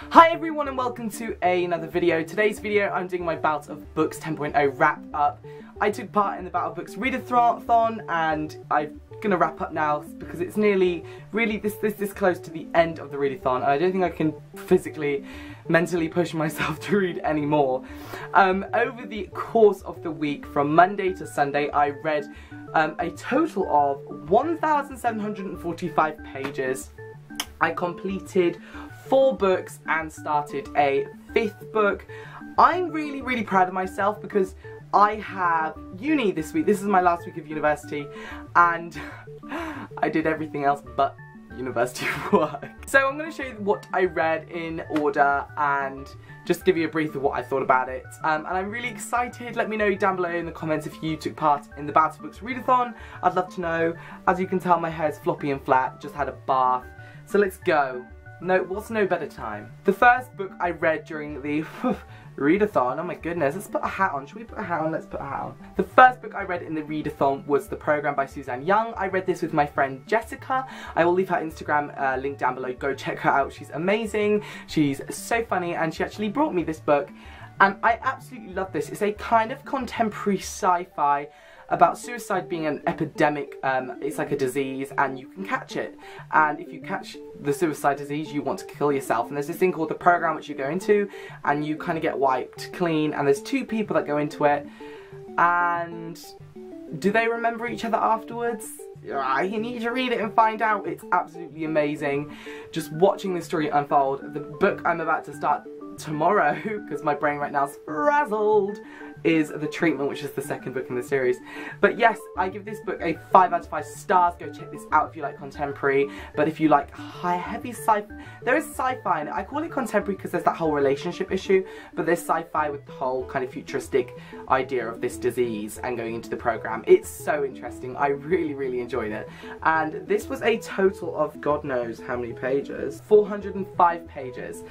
Hi everyone and welcome to another video. Today's video I'm doing my Bout of Books 10.0 wrap up. I took part in the Bout of Books Readathon and I'm gonna wrap up now because it's nearly really this close to the end of the readathon and I don't think I can physically, mentally push myself to read anymore. Over the course of the week from Monday to Sunday I read a total of 1,745 pages. I completed 4 books and started a 5th book. I'm really proud of myself because I have uni this week. This is my last week of university and I did everything else but university work. So I'm going to show you what I read in order and just give you a brief of what I thought about it. And I'm really excited. Let me know down below in the comments if you took part in the Bout of Books Readathon. I'd love to know. As you can tell, my hair is floppy and flat. Just had a bath. So let's go. What's no better time? The first book I read during the readathon, oh my goodness, let's put a hat on. Should we put a hat on? Let's put a hat on. The first book I read in the readathon was The Program by Suzanne. I read this with my friend Jessica. I will leave her Instagram link down below. Go check her out. She's amazing. She's so funny and she actually brought me this book and I absolutely love this. It's a kind of contemporary sci-fi about suicide being an epidemic. It's like a disease and you can catch it, and if you catch the suicide disease you want to kill yourself, and there's this thing called the program which you go into and you kind of get wiped clean, and there's 2 people that go into it, and do they remember each other afterwards? You need to read it and find out. It's absolutely amazing just watching the story unfold. The book I'm about to start tomorrow, because my brain right now is frazzled, is The Treatment, which is the 2nd book in the series. But yes, I give this book a 5 out of 5 stars. Go check this out if you like contemporary, but if you like heavy sci-fi, there is sci-fi in it. I call it contemporary because there's that whole relationship issue, but there's sci-fi with the whole kind of futuristic idea of this disease and going into the program. It's so interesting. I really enjoyed it, and this was a total of God knows how many pages, 405 pages.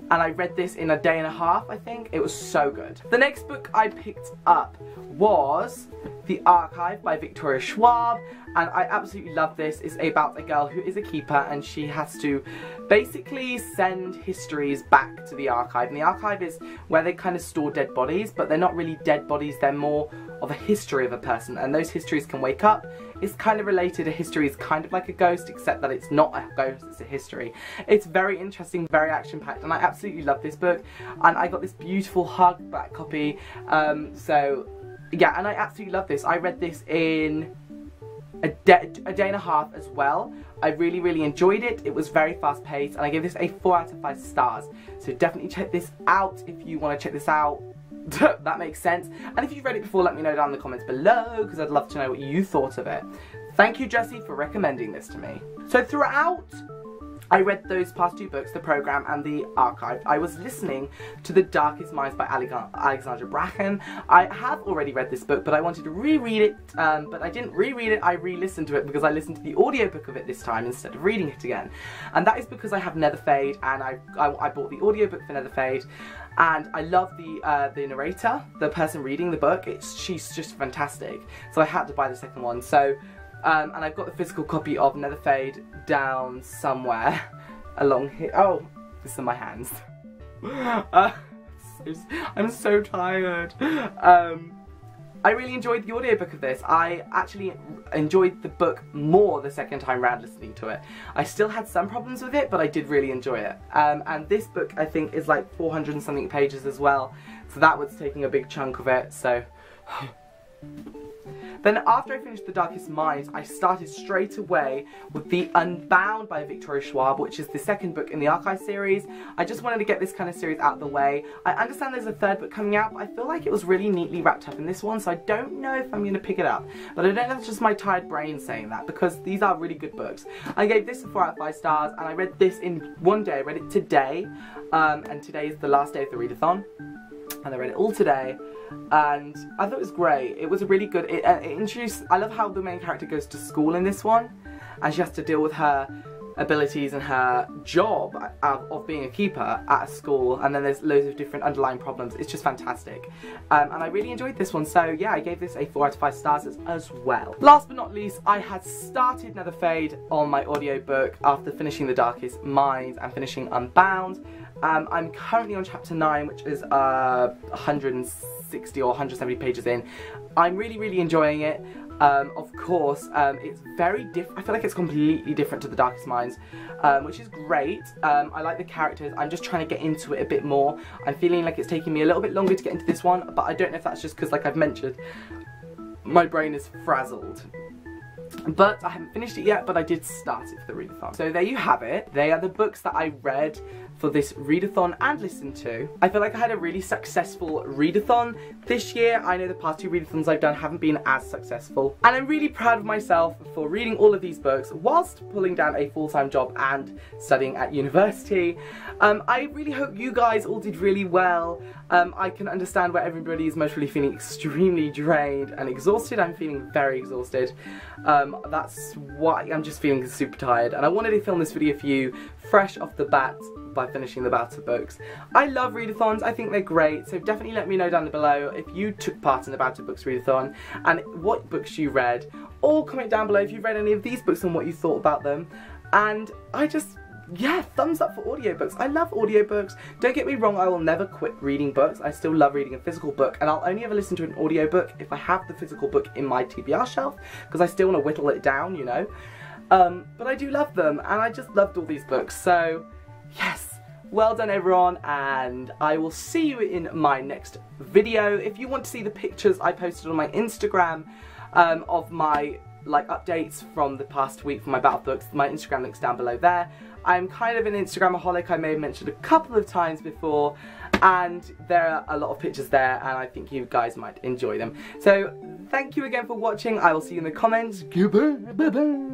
And I read this in a day and a half, I think. It was so good. The next book I picked up was The Archive by Victoria Schwab, and I absolutely love this. It's about a girl who is a keeper and she has to basically send histories back to the archive. And the archive is where they kind of store dead bodies, but they're not really dead bodies, they're more of a history of a person, and those histories can wake up. It's kind of related. A history is kind of like a ghost, except that it's not a ghost, it's a history. It's very interesting, very action-packed, and I absolutely love this book. And I got this beautiful hardback copy, so yeah, and I absolutely love this. I read this in a day and a half as well. I really enjoyed it. It was very fast-paced, and I gave this a 4 out of 5 stars. So definitely check this out if you want to check this out. That makes sense. And if you've read it before, let me know down in the comments below, because I'd love to know what you thought of it. Thank you, Jessie, for recommending this to me. So throughout I read those past 2 books, The Program and The Archive, I was listening to The Darkest Minds by Alexandra Bracken. I have already read this book, but I wanted to reread it, but I didn't reread it, I re-listened to it because I listened to the audiobook of it this time instead of reading it again. And that is because I have Netherfade, and I bought the audiobook for Netherfade, and I love the narrator, the person reading the book. She's just fantastic, so I had to buy the 2nd one. So and I've got the physical copy of Netherfade down somewhere along here. Oh, this is in my hands. I'm so tired. I really enjoyed the audiobook of this. I actually enjoyed the book more the 2nd time round listening to it. I still had some problems with it, but I did really enjoy it. And this book, I think, is like 400 and something pages as well. So that was taking a big chunk of it, so... Then after I finished The Darkest Minds, I started straight away with the Unbound by Victoria Schwab, which is the 2nd book in the Archive series. I just wanted to get this kind of series out of the way. I understand there's a 3rd book coming out, but I feel like it was really neatly wrapped up in this one, so I don't know if I'm going to pick it up. But I don't know if it's just my tired brain saying that, because these are really good books. I gave this a 4 out of 5 stars, and I read this in one day. I read it today, and today is the last day of the readathon, and I read it all today. And I thought it was great. It was a really good, it introduced, I love how the main character goes to school in this one, and she has to deal with her abilities and her job of being a keeper at a school, and then there's loads of different underlying problems. It's just fantastic, and I really enjoyed this one, so yeah, I gave this a 4 out of 5 stars as well. Last but not least, I had started Netherfade on my audiobook after finishing The Darkest Minds and finishing Unbound, I'm currently on chapter 9, which is 160 or 170 pages in. I'm really enjoying it. Of course, it's very different. I feel like it's completely different to The Darkest Minds, which is great. I like the characters. I'm just trying to get into it a bit more. I'm feeling like it's taking me a little bit longer to get into this one, but I don't know if that's just because, like I've mentioned, my brain is frazzled. But I haven't finished it yet, but I did start it for the readathon. So there you have it. They are the books that I read for this readathon and listened to. I feel like I had a really successful readathon this year. I know the past 2 readathons I've done haven't been as successful. And I'm really proud of myself for reading all of these books whilst pulling down a full-time job and studying at university. I really hope you guys all did really well. I can understand where everybody is most really feeling extremely drained and exhausted. I'm feeling very exhausted. That's why I'm just feeling super tired, and I wanted to film this video for you fresh off the bat by finishing the Bout of books. I love readathons, I think they're great, so definitely let me know down below if you took part in the Bout of Books readathon and what books you read, or comment down below if you've read any of these books and what you thought about them. And yeah, thumbs up for audiobooks. I love audiobooks. Don't get me wrong, I will never quit reading books. I still love reading a physical book, and I'll only ever listen to an audiobook if I have the physical book in my TBR shelf, because I still want to whittle it down, you know. But I do love them, and I just loved all these books, so yes, well done everyone, and I will see you in my next video. If you want to see the pictures I posted on my Instagram of my updates from the past week for my Bout of books, my Instagram link's down below there. I'm kind of an Instagramaholic, I may have mentioned a couple of times before, and there are a lot of pictures there, and I think you guys might enjoy them. So thank you again for watching. I will see you in the comments. Goodbye. Bye bye.